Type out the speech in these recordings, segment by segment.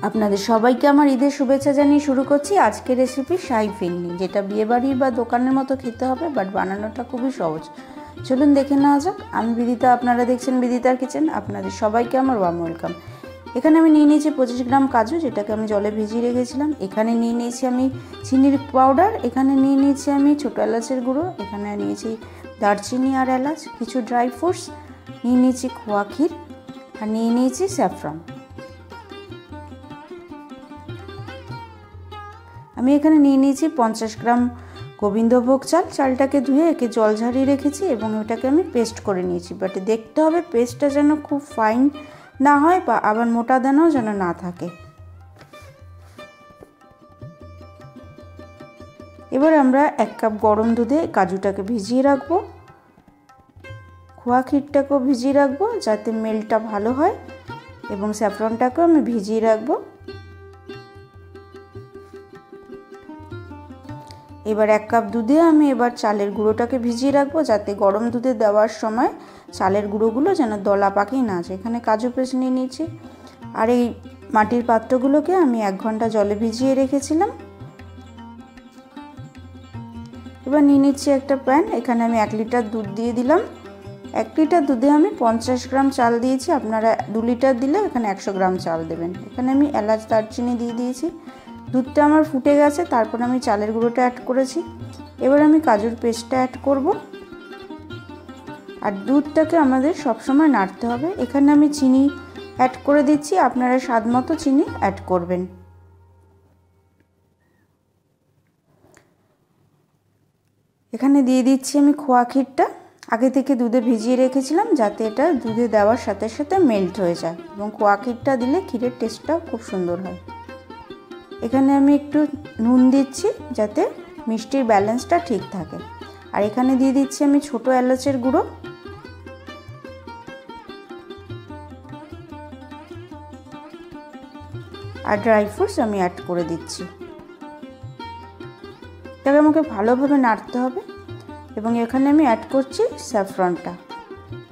আপনাদের সবাইকে আমার ঈদের শুভেচ্ছা জানিয়ে শুরু করছি আজকের রেসিপি শাহী ফিরনি, যেটা বিয়েবাড়ির বা দোকানের মতো খেতে হবে, বাট বানানোটা খুবই সহজ। চলুন দেখে নেওয়া যাক। আমি বিদিতা, আপনারা দেখছেন বিদিতার কিচেন। আপনাদের সবাইকে আমার ওয়ার্ম ওয়েলকাম। এখানে আমি নিয়ে নিয়েছি 25 গ্রাম কাজু, যেটাকে আমি জলে ভিজিয়ে রেখেছিলাম। এখানে নিয়ে নিয়েছি আমি চিনির পাউডার, এখানে নিয়ে নিয়েছি আমি ছোটো এলাচের গুঁড়ো, এখানে নিয়েছি দারচিনি আর এলাচ, কিছু ড্রাই ফ্রুটস নিয়ে নিয়েছি, খোয়া ক্ষীর, আর নিয়ে নিয়েছি স্যাফরন। আমি এখানে নিয়ে নিয়েছি 50 গ্রাম গোবিন্দভোগ চাল। চালটাকে ধুয়ে একে জল ঝরিয়ে রেখেছি এবং ওটাকে আমি পেস্ট করে নিয়েছি। বাট দেখতে হবে পেস্টটা যেন খুব ফাইন না হয় বা আবার মোটা দানাও যেন না থাকে। এবার আমরা 1 কাপ গরম দুধে কাজুটাকে ভিজিয়ে রাখবো, খোয়া ক্ষীরটাকেও ভিজিয়ে রাখবো যাতে মেলটা ভালো হয়, এবং স্যাফরনটাকেও আমি ভিজিয়ে রাখবো। এবার 1 কাপ দুধে আমি এবার চালের গুঁড়োটাকে ভিজিয়ে রাখবো, যাতে গরম দুধে দেওয়ার সময় চালের গুঁড়োগুলো যেন দলা পাকিয়ে না যায়। এখানে কাজু পেস্ট নিয়ে নিয়েছি, আর এই মাটির পাত্রগুলোকে আমি 1 ঘন্টা জলে ভিজিয়ে রেখেছিলাম। এবার নিয়ে নিচ্ছি একটা প্যান, এখানে আমি 1 লিটার দুধ দিয়ে দিলাম। 1 লিটার দুধে আমি 50 গ্রাম চাল দিয়েছি, আপনারা 2 লিটার দিলে এখানে 100 গ্রাম চাল দেবেন। এখানে আমি এলাচ দারচিনি দিয়ে দিয়েছি। দুধটা আমার ফুটে গেছে, তারপর আমি চালের গুঁড়োটা অ্যাড করেছি। এবার আমি কাজুর পেস্টটা অ্যাড করব, আর দুধটাকে আমাদের সবসময় নাড়তে হবে। এখানে আমি চিনি অ্যাড করে দিচ্ছি, আপনারা স্বাদ মতো চিনি অ্যাড করবেন। এখানে দিয়ে দিচ্ছি আমি খোয়া ক্ষীরটা, আগে থেকে দুধে ভিজিয়ে রেখেছিলাম যাতে এটা দুধে দেওয়ার সাথে সাথে মেল্ট হয়ে যায়, এবং খোয়া ক্ষীরটা দিলে ক্ষীরের টেস্টটাও খুব সুন্দর হয়। এখানে আমি একটু নুন দিচ্ছি যাতে মিষ্টির ব্যালেন্সটা ঠিক থাকে, আর এখানে দিয়ে দিচ্ছি আমি ছোটো এলাচের গুঁড়ো, আর ড্রাই ফ্রুটস আমি অ্যাড করে দিচ্ছি। এটাকে আমাকে ভালোভাবে নাড়তে হবে, এবং এখানে আমি অ্যাড করছি স্যাফরনটা।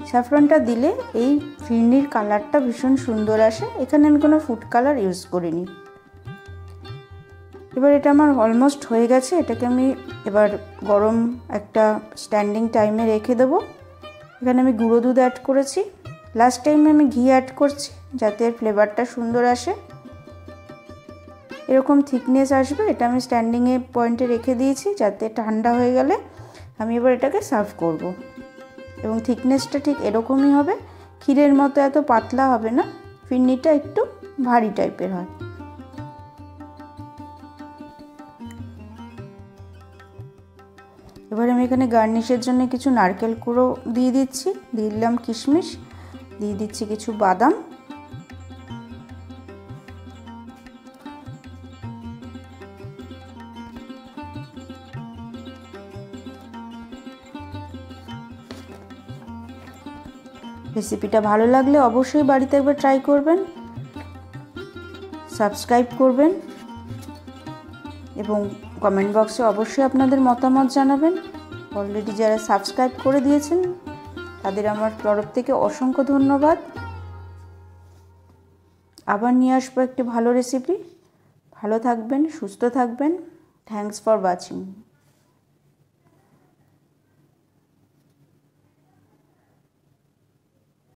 স্যাফরনটা দিলে এই ফিরনির কালারটা ভীষণ সুন্দর আসে। এখানে আমি কোনো ফুড কালার ইউজ করিনি। এবার এটা আমার অলমোস্ট হয়ে গেছে, এটাকে আমি এবার গরম একটা স্ট্যান্ডিং টাইমে রেখে দেবো। এখানে আমি গুঁড়ো দুধ অ্যাড করেছি, লাস্ট টাইমে আমি ঘি অ্যাড করছি যাতে ফ্লেভারটা সুন্দর আসে। এরকম থিকনেস আসবে, এটা আমি স্ট্যান্ডিংয়ে পয়েন্টে রেখে দিয়েছি যাতে ঠান্ডা হয়ে গেলে আমি এবার এটাকে সার্ভ করব। এবং থিকনেসটা ঠিক এরকমই হবে, ক্ষীরের মতো এত পাতলা হবে না, ফিরনিটা একটু ভারী টাইপের হয়। এবার আমি এখানে গার্নিশের জন্য কিছু নারকেল কুঁড়ো দিয়ে দিচ্ছি, দিয়ে দিলাম কিশমিশ, দিয়ে দিচ্ছি কিছু বাদাম, রেসিপিটা ভালো লাগলে অবশ্যই বাড়িতে একবার ট্রাই করবেন, সাবস্ক্রাইব করবেন, এবং কমেন্ট বক্সে অবশ্যই আপনাদের মতামত জানাবেন। অলরেডি যারা সাবস্ক্রাইব করে দিয়েছেন তাদের আমার তরফ থেকে অসংখ্য ধন্যবাদ। আবার নিয়ে আসবো একটি ভালো রেসিপি। ভালো থাকবেন, সুস্থ থাকবেন। Thanks for watching.